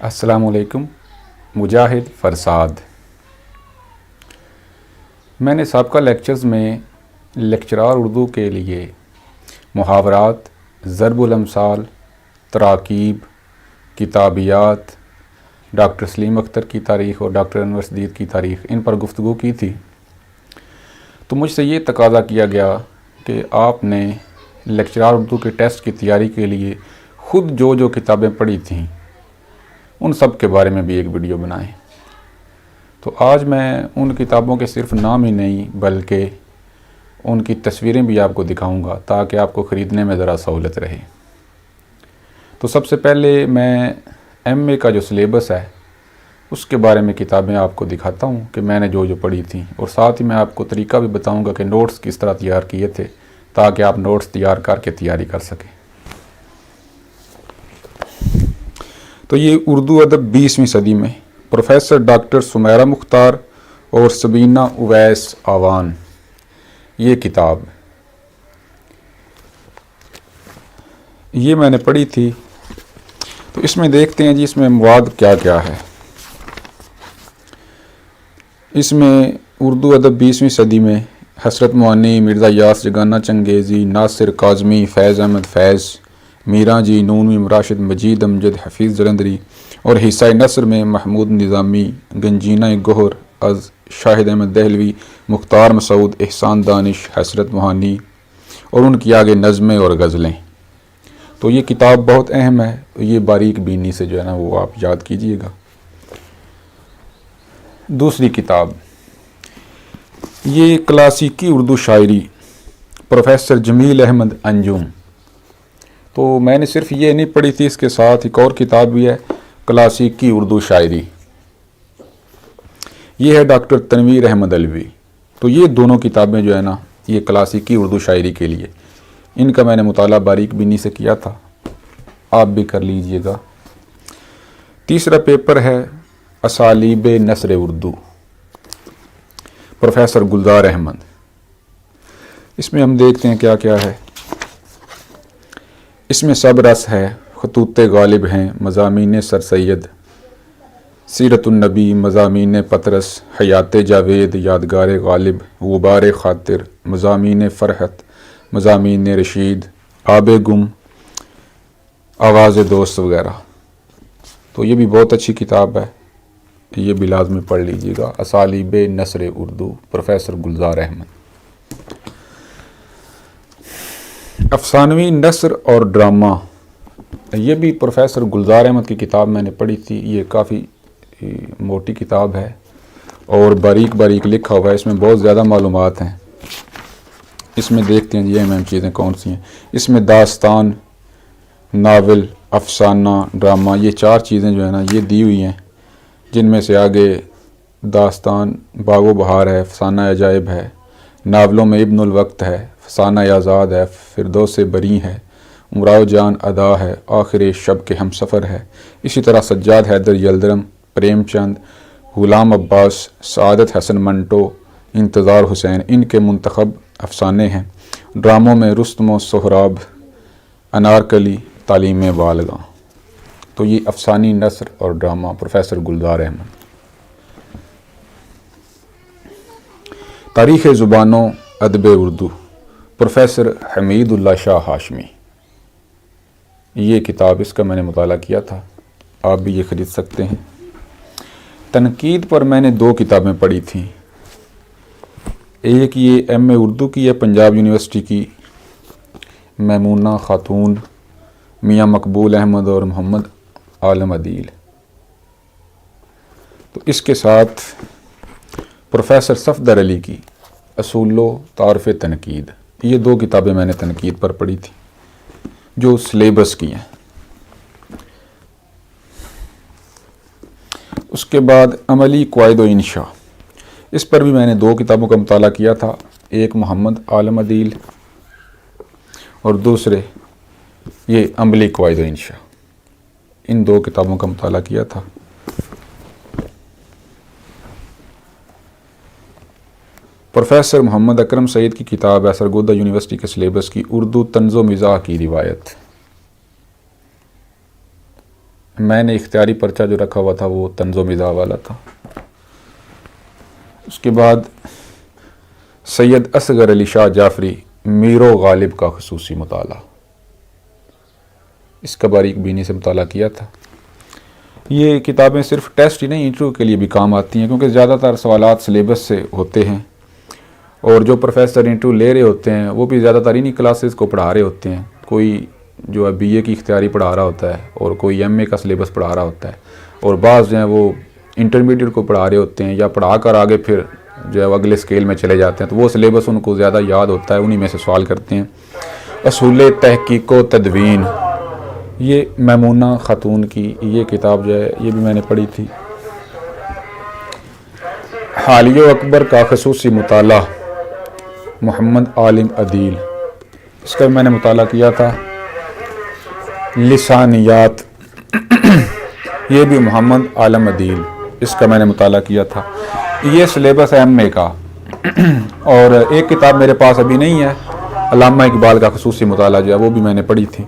السلام علیکم۔ مجاہد فرساد۔ میں نے سابقہ لیکچرز میں لیکچرار اردو کے لیے محاورات، ضرب الامثال، تراکیب، کتابیات، ڈاکٹر سلیم اختر کی تاریخ اور ڈاکٹر انور صدیق کی تاریخ ان پر گفتگو کی تھی۔ تو مجھ سے یہ تقاضا کیا گیا کہ آپ نے لیکچرار اردو کے ٹیسٹ کی تیاری کے لیے خود جو کتابیں پڑھی تھیں ان سب کے بارے میں بھی ایک ویڈیو بنائیں۔ تو آج میں ان کتابوں کے صرف نام ہی نہیں بلکہ ان کی تصویریں بھی آپ کو دکھاؤں گا تاکہ آپ کو خریدنے میں ذرا سہولت رہے۔ تو سب سے پہلے میں ایم اے کا جو سلیبس ہے اس کے بارے میں کتابیں آپ کو دکھاتا ہوں کہ میں نے جو پڑھی تھیں، اور ساتھ ہی میں آپ کو طریقہ بھی بتاؤں گا کہ نوٹس کس طرح تیار کیے تھے تاکہ آپ نوٹس تیار کر کے تیاری کر سکیں۔ تو یہ اردو ادب 20ویں صدی میں پروفیسر ڈاکٹر سمیرہ مختار اور سبینہ اویس آوان، یہ کتاب یہ میں نے پڑھی تھی۔ تو اس میں دیکھتے ہیں جی اس میں مواد کیا کیا ہے۔ اس میں اردو ادب 20ویں صدی میں حسرت موانی، مرزا یاس جگانہ چنگیزی، ناصر کاظمی، فیض احمد فیض، میراں جی، نونوی، راشد مجید امجد، حفیظ جلندری، اور حصہ نثر میں محمود نظامی، گنجینہ گوہر از شاہد احمد دہلوی، مختار مسعود، احسان دانش، حسرت موہانی، اور ان کی آگے نظمیں اور غزلیں۔ تو یہ کتاب بہت اہم ہے، یہ باریک بینی سے جو ہے نا وہ آپ یاد کیجئے گا۔ دوسری کتاب یہ کلاسیکی اردو شاعری، پروفیسر جمیل احمد انجم۔ تو میں نے صرف یہ نہیں پڑھی تھی، اس کے ساتھ ایک اور کتاب بھی ہے کلاسیکی اردو شاعری، یہ ہے ڈاکٹر تنویر احمد علوی۔ تو یہ دونوں کتابیں جو ہے نا یہ کلاسیکی اردو شاعری کے لیے، ان کا میں نے مطالعہ باریک بینی سے کیا تھا، آپ بھی کر لیجئے گا۔ تیسرا پیپر ہے اسالیب نثر اردو، پروفیسر گلزار احمد۔ اس میں ہم دیکھتے ہیں کیا کیا ہے۔ اس میں سب رس ہے، خطوط غالب ہیں، مضامین سر سید، سیرت النبی، مضامین پطرس، حیات جاوید، یادگار غالب، غبار خاطر، مضامین فرحت، مضامین رشید، آب گم، آواز دوست وغیرہ۔ تو یہ بھی بہت اچھی کتاب ہے، یہ بھی لازمی پڑھ لیجیے گا، اسالیب نثر اردو، پروفیسر گلزار احمد۔ افسانوی نثر اور ڈرامہ، یہ بھی پروفیسر گلزار احمد کی کتاب میں نے پڑھی تھی۔ یہ کافی موٹی کتاب ہے اور باریک باریک لکھا ہوا ہے، اس میں بہت زیادہ معلومات ہیں۔ اس میں دیکھتے ہیں یہ اہم چیزیں کون سی ہیں۔ اس میں داستان، ناول، افسانہ، ڈرامہ، یہ چار چیزیں جو ہے نا یہ دی ہوئی ہیں، جن میں سے آگے داستان باغ و بہار ہے، افسانہ عجائب ہے، ناولوں میں ابن الوقت ہے، افسانہ آزاد ہے، فردوس بری ہے، امراؤ جان ادا ہے، آخر شب کے ہم سفر ہے۔ اسی طرح سجاد حیدر یلدرم، پریم چند، غلام عباس، سعادت حسن منٹو، انتظار حسین، ان کے منتخب افسانے ہیں۔ ڈراموں میں رستم و سہراب، انارکلی، تعلیم بالغاں۔ تو یہ افسانی نثر اور ڈرامہ، پروفیسر گلزار احمد۔ تاریخ زبانوں ادب اردو، پروفیسر حمید اللہ شاہ ہاشمی، یہ کتاب اس کا میں نے مطالعہ کیا تھا، آپ بھی یہ خرید سکتے ہیں۔ تنقید پر میں نے 2 کتابیں پڑھی تھیں، ایک یہ ایم اے اردو کی ہے پنجاب یونیورسٹی کی، میمونہ خاتون، میاں مقبول احمد اور محمد عالم عدیل۔ تو اس کے ساتھ پروفیسر صفدر علی کی اصول و تعارف تنقید، یہ 2 کتابیں میں نے تنقید پر پڑھی تھی جو سلیبس کی ہیں۔ اس کے بعد عملی قواعد و انشاء، اس پر بھی میں نے 2 کتابوں کا مطالعہ کیا تھا، ایک محمد عالم عدیل اور دوسرے یہ عملی قواعد و انشاء، ان 2 کتابوں کا مطالعہ کیا تھا۔ پروفیسر محمد اکرم سعید کی کتاب ہے سرگودا یونیورسٹی کے سلیبس کی، اردو طنز و مزاح کی روایت، میں نے اختیاری پرچہ جو رکھا ہوا تھا وہ طنز و مزاح والا تھا۔ اس کے بعد سید اصغر علی شاہ جعفری میر و غالب کا خصوصی مطالعہ، اس کا باریک بینی سے مطالعہ کیا تھا۔ یہ کتابیں صرف ٹیسٹ ہی نہیں، انٹرویو کے لیے بھی کام آتی ہیں، کیونکہ زیادہ تر سوالات سلیبس سے ہوتے ہیں، اور جو پروفیسر انٹرویو لے رہے ہوتے ہیں وہ بھی زیادہ تر انہی کلاسز کو پڑھا رہے ہوتے ہیں۔ کوئی جو ہے بی اے کی اختیاری پڑھا رہا ہوتا ہے، اور کوئی ایم اے کا سلیبس پڑھا رہا ہوتا ہے، اور بعض جو ہیں وہ انٹرمیڈیٹ کو پڑھا رہے ہوتے ہیں، یا پڑھا کر آگے پھر جو ہے وہ اگلے اسکیل میں چلے جاتے ہیں، تو وہ سلیبس ان کو زیادہ یاد ہوتا ہے، انہی میں سے سوال کرتے ہیں۔ اصول تحقیق و تدوین، یہ میمونہ خاتون کی یہ کتاب جو ہے یہ بھی میں نے پڑھی تھی۔ حالیہ اکبر کا خصوصی مطالعہ محمد عالم عدیل، اس کا میں نے مطالعہ کیا تھا۔ لسانیات، یہ بھی محمد عالم عدیل، اس کا میں نے مطالعہ کیا تھا۔ یہ سلیبس ہے ایم اے کا، اور ایک کتاب میرے پاس ابھی نہیں ہے، علامہ اقبال کا خصوصی مطالعہ جو ہے وہ بھی میں نے پڑھی تھی۔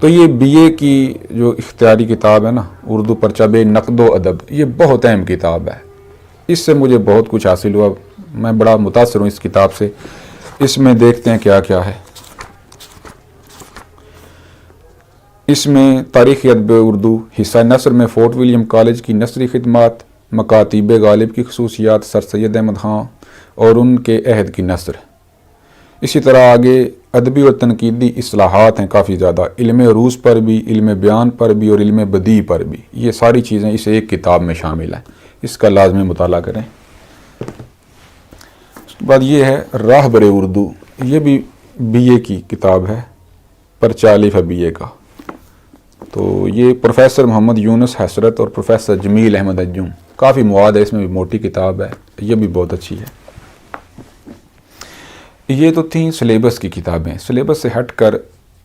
تو یہ بی اے کی جو اختیاری کتاب ہے نا، اردو پرچہ بے نقد و ادب، یہ بہت اہم کتاب ہے، اس سے مجھے بہت کچھ حاصل ہوا، میں بڑا متاثر ہوں اس کتاب سے۔ اس میں دیکھتے ہیں کیا کیا ہے۔ اس میں تاریخ ادب اردو، حصہ نثر میں فورٹ ولیم کالج کی نثری خدمات، مکاتیب غالب کی خصوصیات، سر سید احمد خان اور ان کے عہد کی نثر۔ اسی طرح آگے ادبی اور تنقیدی اصلاحات ہیں کافی زیادہ، علم عروض پر بھی، علم بیان پر بھی، اور علم بدیع پر بھی، یہ ساری چیزیں اس ایک کتاب میں شامل ہیں، اس کا لازمی مطالعہ کریں۔ اس کے بعد یہ ہے راہبر اردو، یہ بھی بی اے کی کتاب ہے، پرچہ الف ہے بی اے کا۔ تو یہ پروفیسر محمد یونس حسرت اور پروفیسر جمیل احمد انجم، کافی مواد ہے اس میں بھی، موٹی کتاب ہے، یہ بھی بہت اچھی ہے۔ یہ تو تھیں سلیبس کی کتابیں۔ سلیبس سے ہٹ کر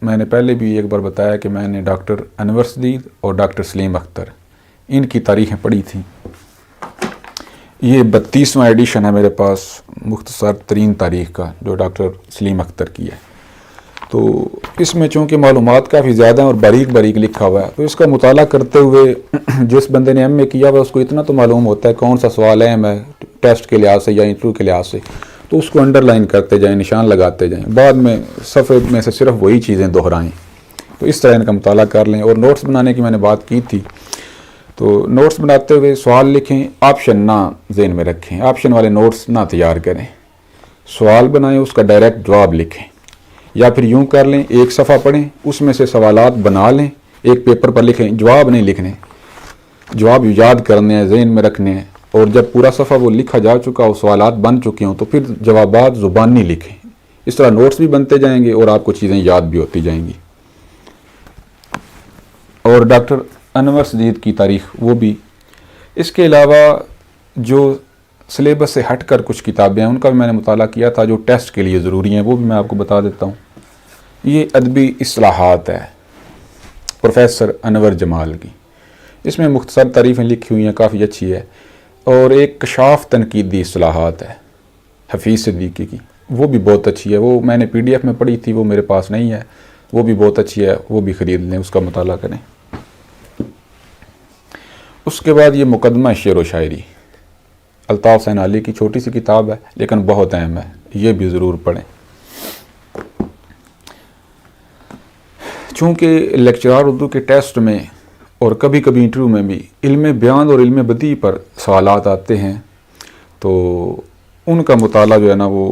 میں نے پہلے بھی ایک بار بتایا کہ میں نے ڈاکٹر انور سدید اور ڈاکٹر سلیم اختر، ان کی تاریخیں پڑھی تھیں۔ یہ 32واں ایڈیشن ہے میرے پاس مختصر ترین تاریخ کا، جو ڈاکٹر سلیم اختر کی ہے۔ تو اس میں چونکہ معلومات کافی زیادہ ہیں اور باریک باریک لکھا ہوا ہے، تو اس کا مطالعہ کرتے ہوئے جس بندے نے ایم اے کیا ہوا اس کو اتنا تو معلوم ہوتا ہے کون سا سوال اہم ہے ٹیسٹ کے لحاظ سے یا انٹرویو کے لحاظ سے، تو اس کو انڈر لائن کرتے جائیں، نشان لگاتے جائیں، بعد میں صفحے میں سے صرف وہی چیزیں دہرائیں۔ تو اس طرح ان کا مطالعہ کر لیں۔ اور نوٹس بنانے کی میں نے بات کی تھی، تو نوٹس بناتے ہوئے سوال لکھیں، آپشن نہ ذہن میں رکھیں، آپشن والے نوٹس نہ تیار کریں، سوال بنائیں، اس کا ڈائریکٹ جواب لکھیں، یا پھر یوں کر لیں ایک صفحہ پڑھیں، اس میں سے سوالات بنا لیں، ایک پیپر پر لکھیں، جواب نہیں لکھنے، جواب یاد کرنے ہیں، ذہن میں رکھنے ہیں، اور جب پورا صفحہ وہ لکھا جا چکا ہو، سوالات بن چکے ہوں، تو پھر جوابات زبانی لکھیں۔ اس طرح نوٹس بھی بنتے جائیں گے اور آپ کو چیزیں یاد بھی ہوتی جائیں گی۔ اور ڈاکٹر انور سدید کی تاریخ وہ بھی۔ اس کے علاوہ جو سلیبس سے ہٹ کر کچھ کتابیں ہیں ان کا بھی میں نے مطالعہ کیا تھا، جو ٹیسٹ کے لیے ضروری ہیں، وہ بھی میں آپ کو بتا دیتا ہوں۔ یہ ادبی اصلاحات ہے پروفیسر انور جمال کی، اس میں مختصر تعریفیں لکھی ہوئی ہیں، کافی اچھی ہے۔ اور ایک کشاف تنقیدی اصلاحات ہے حفیظ صدیقی کی، وہ بھی بہت اچھی ہے، وہ میں نے پی ڈی ایف میں پڑھی تھی، وہ میرے پاس نہیں ہے، وہ بھی بہت اچھی ہے، وہ بھی خرید لیں، اس کا مطالعہ کریں۔ اس کے بعد یہ مقدمہ شعر و شاعری، الطاف حسین علی کی چھوٹی سی کتاب ہے لیکن بہت اہم ہے، یہ بھی ضرور پڑھیں۔ چونکہ لیکچرار اردو کے ٹیسٹ میں اور کبھی کبھی انٹرویو میں بھی علم بیان اور علم بدیع پر سوالات آتے ہیں، تو ان کا مطالعہ جو ہے نا وہ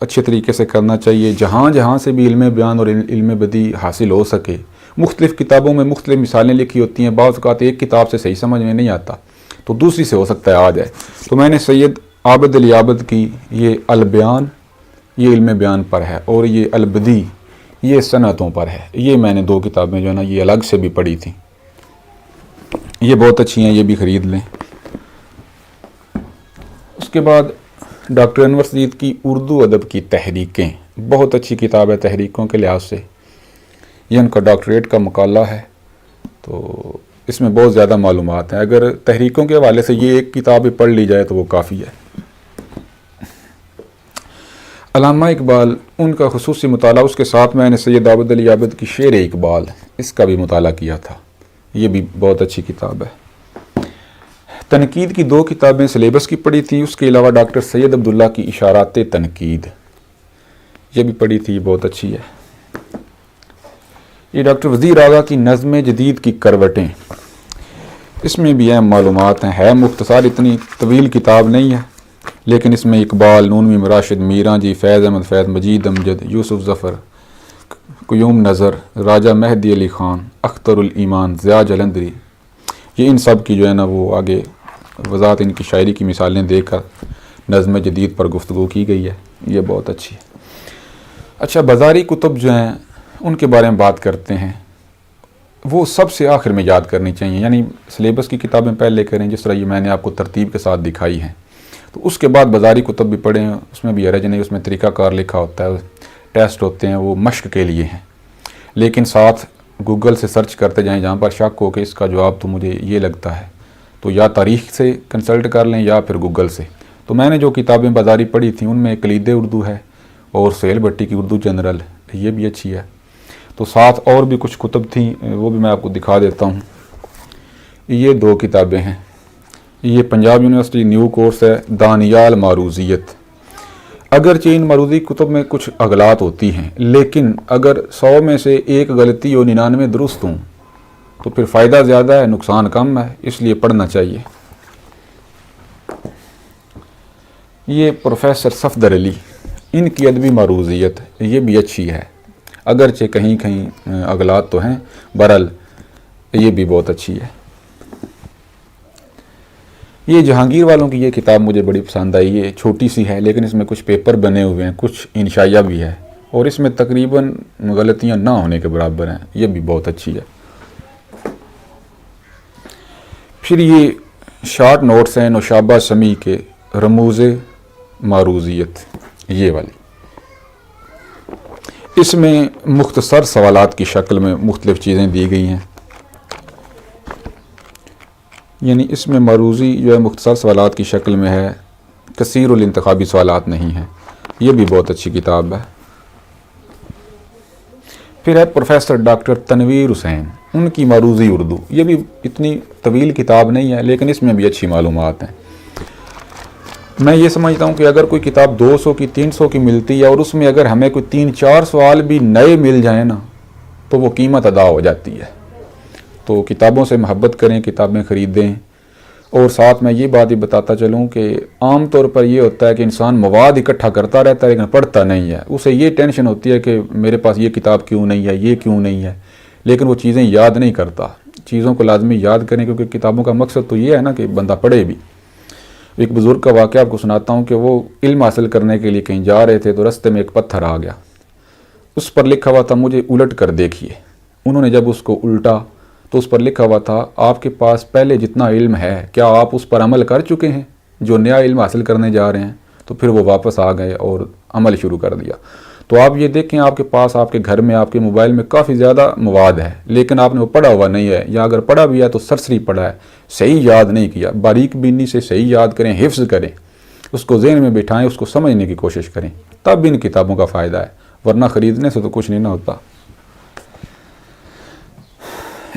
اچھے طریقے سے کرنا چاہیے، جہاں جہاں سے بھی علم بیان اور علم بدیع حاصل ہو سکے۔ مختلف کتابوں میں مختلف مثالیں لکھی ہوتی ہیں، بعض اوقات ایک کتاب سے صحیح سمجھ میں نہیں آتا تو دوسری سے ہو سکتا ہے آ جائے۔ تو میں نے سید عابد علی عابد کی یہ البیان، یہ علم بیان پر ہے، اور یہ البدیع یہ صنعتوں پر ہے، یہ میں نے 2 کتابیں جو ہے نا یہ الگ سے بھی پڑھی تھیں، یہ بہت اچھی ہیں، یہ بھی خرید لیں۔ اس کے بعد ڈاکٹر انور سدید کی اردو ادب کی تحریکیں، بہت اچھی کتاب ہے تحریکوں کے لحاظ سے، یہ ان کا ڈاکٹریٹ کا مقالہ ہے، تو اس میں بہت زیادہ معلومات ہیں۔ اگر تحریکوں کے حوالے سے یہ ایک کتاب پڑھ لی جائے تو وہ کافی ہے۔ علامہ اقبال، ان کا خصوصی مطالعہ، اس کے ساتھ میں نے سید عابد علی عابد کی شعر اقبال، اس کا بھی مطالعہ کیا تھا، یہ بھی بہت اچھی کتاب ہے۔ تنقید کی 2 کتابیں سلیبس کی پڑھی تھیں، اس کے علاوہ ڈاکٹر سید عبداللہ کی اشارات تنقید یہ بھی پڑھی تھی، یہ بہت اچھی ہے۔ یہ ڈاکٹر وزیر اعلیٰ کی نظم جدید کی کروٹیں، اس میں بھی اہم معلومات ہیں، ہے مختصر، اتنی طویل کتاب نہیں ہے، لیکن اس میں اقبال، نونوی راشد میراں جی، فیض احمد، فیض مجید امجد، یوسف ظفر، قیوم نظر، راجہ مہدی علی خان، اختر الایمان، ضیاء جلندری، یہ ان سب کی جو ہے نا وہ آگے وضاحت ان کی شاعری کی مثالیں دے کر نظم جدید پر گفتگو کی گئی ہے، یہ بہت اچھی ہے۔ اچھا، بازاری کتب جو ہیں ان کے بارے میں بات کرتے ہیں، وہ سب سے آخر میں یاد کرنی چاہیے، یعنی سلیبس کی کتابیں پہلے کریں جس طرح یہ میں نے آپ کو ترتیب کے ساتھ دکھائی ہیں، تو اس کے بعد بازاری کتب بھی پڑھیں، اس میں بھی حرج نہیں، اس میں طریقہ کار لکھا ہوتا ہے، ٹیسٹ ہوتے ہیں، وہ مشق کے لیے ہیں، لیکن ساتھ گوگل سے سرچ کرتے جائیں، جہاں پر شک ہو کہ اس کا جواب تو مجھے یہ لگتا ہے تو یا تاریخ سے کنسلٹ کر لیں یا پھر گوگل سے۔ تو میں نے جو کتابیں بازاری پڑھی تھیں ان میں کلید اردو ہے اور سہیل بھٹی کی اردو جنرل، یہ بھی اچھی ہے۔ تو ساتھ اور بھی کچھ کتب تھیں، وہ بھی میں آپ کو دکھا دیتا ہوں۔ یہ 2 کتابیں ہیں، یہ پنجاب یونیورسٹی نیو کورس ہے، دانیال معروضیت۔ اگرچہ ان معروضی کتب میں کچھ اغلاط ہوتی ہیں، لیکن اگر 100 میں سے 1 غلطی اور 99 درست ہوں تو پھر فائدہ زیادہ ہے، نقصان کم ہے، اس لیے پڑھنا چاہیے۔ یہ پروفیسر صفدر علی، ان کی ادبی معروضیت، یہ بھی اچھی ہے، اگرچہ کہیں کہیں اغلاط تو ہیں، برحال یہ بھی بہت اچھی ہے۔ یہ جہانگیر والوں کی یہ کتاب مجھے بڑی پسند آئی، یہ چھوٹی سی ہے لیکن اس میں کچھ پیپر بنے ہوئے ہیں، کچھ انشائیہ بھی ہے، اور اس میں تقریباً غلطیاں نہ ہونے کے برابر ہیں، یہ بھی بہت اچھی ہے۔ پھر یہ شارٹ نوٹس ہیں نوشابہ سمیع کے، رموز معروضیت، یہ والی، اس میں مختصر سوالات کی شکل میں مختلف چیزیں دی گئی ہیں، یعنی اس میں معروضی جو ہے مختصر سوالات کی شکل میں ہے، کثیر الانتخابی سوالات نہیں ہیں، یہ بھی بہت اچھی کتاب ہے۔ پھر ہے پروفیسر ڈاکٹر تنویر حسین، ان کی معروضی اردو، یہ بھی اتنی طویل کتاب نہیں ہے لیکن اس میں بھی اچھی معلومات ہیں۔ میں یہ سمجھتا ہوں کہ اگر کوئی کتاب 200 کی 300 کی ملتی ہے اور اس میں اگر ہمیں کوئی 3-4 سوال بھی نئے مل جائیں نا تو وہ قیمت ادا ہو جاتی ہے۔ تو کتابوں سے محبت کریں، کتابیں خریدیں، اور ساتھ میں یہ بات ہی بتاتا چلوں کہ عام طور پر یہ ہوتا ہے کہ انسان مواد اکٹھا کرتا رہتا ہے لیکن پڑھتا نہیں ہے، اسے یہ ٹینشن ہوتی ہے کہ میرے پاس یہ کتاب کیوں نہیں ہے، یہ کیوں نہیں ہے، لیکن وہ چیزیں یاد نہیں کرتا۔ چیزوں کو لازمی یاد کریں کیونکہ کتابوں کا مقصد تو یہ ہے نا کہ بندہ پڑھے بھی۔ ایک بزرگ کا واقعہ آپ کو سناتا ہوں کہ وہ علم حاصل کرنے کے لیے کہیں جا رہے تھے تو رستے میں ایک پتھر آ گیا، اس پر لکھا ہوا تھا مجھے الٹ کر دیکھیے۔ انہوں نے جب اس کو الٹا تو اس پر لکھا ہوا تھا آپ کے پاس پہلے جتنا علم ہے کیا آپ اس پر عمل کر چکے ہیں، جو نیا علم حاصل کرنے جا رہے ہیں؟ تو پھر وہ واپس آ گئے اور عمل شروع کر دیا۔ تو آپ یہ دیکھیں آپ کے پاس، آپ کے گھر میں، آپ کے موبائل میں کافی زیادہ مواد ہے لیکن آپ نے وہ پڑھا ہوا نہیں ہے، یا اگر پڑھا بھی ہے تو سرسری پڑھا ہے، صحیح یاد نہیں کیا۔ باریک بینی سے صحیح یاد کریں، حفظ کریں، اس کو ذہن میں بٹھائیں، اس کو سمجھنے کی کوشش کریں، تب ان کتابوں کا فائدہ ہے، ورنہ خریدنے سے تو کچھ نہیں نہ ہوتا۔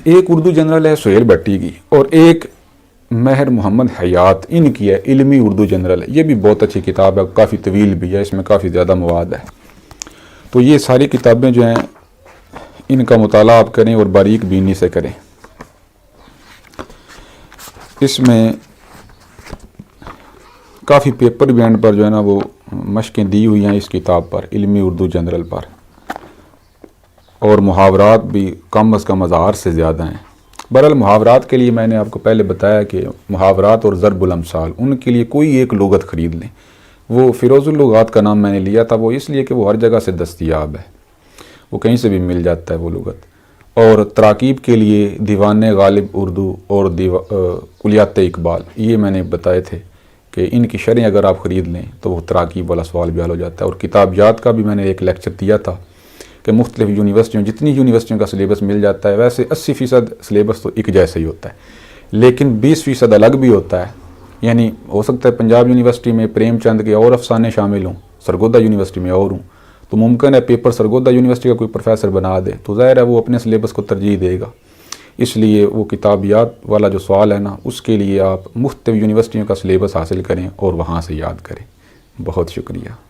ایک اردو جنرل ہے سہیل بھٹی کی اور ایک مہر محمد حیات، ان کی ہے علمی اردو جنرل، یہ بھی بہت اچھی کتاب ہے، کافی طویل بھی ہے، اس میں کافی زیادہ مواد ہے۔ تو یہ ساری کتابیں جو ہیں ان کا مطالعہ آپ کریں اور باریک بینی سے کریں۔ اس میں کافی پیپر بھی اینڈ پر جو ہے نا وہ مشقیں دی ہوئی ہیں اس کتاب پر، علمی اردو جنرل پر، اور محاورات بھی کم از کم 1000 سے زیادہ ہیں۔ بہرحال محاورات کے لیے میں نے آپ کو پہلے بتایا کہ محاورات اور ضرب الامثال، ان کے لیے کوئی ایک لغت خرید لیں۔ وہ فیروز اللغات کا نام میں نے لیا تھا، وہ اس لیے کہ وہ ہر جگہ سے دستیاب ہے، وہ کہیں سے بھی مل جاتا ہے وہ لغت۔ اور تراکیب کے لیے دیوان غالب اردو اور کلیات اقبال، یہ میں نے بتائے تھے کہ ان کی شرح اگر آپ خرید لیں تو وہ تراکیب والا سوال بھی حل ہو جاتا ہے۔ اور کتابیات کا بھی میں نے ایک لیکچر دیا تھا کہ مختلف یونیورسٹیوں، جتنی یونیورسٹیوں کا سلیبس مل جاتا ہے، ویسے 80% سلیبس تو ایک جیسا ہی ہوتا ہے، لیکن 20% الگ بھی ہوتا ہے۔ یعنی ہو سکتا ہے پنجاب یونیورسٹی میں پریم چند کے اور افسانے شامل ہوں، سرگودا یونیورسٹی میں اور ہوں، تو ممکن ہے پیپر سرگودا یونیورسٹی کا کوئی پروفیسر بنا دے، تو ظاہر ہے وہ اپنے سلیبس کو ترجیح دے گا۔ اس لیے وہ کتابیات والا جو سوال ہے نا، اس کے لیے آپ مختلف یونیورسٹیوں کا سلیبس حاصل کریں اور وہاں سے یاد کریں۔ بہت شکریہ۔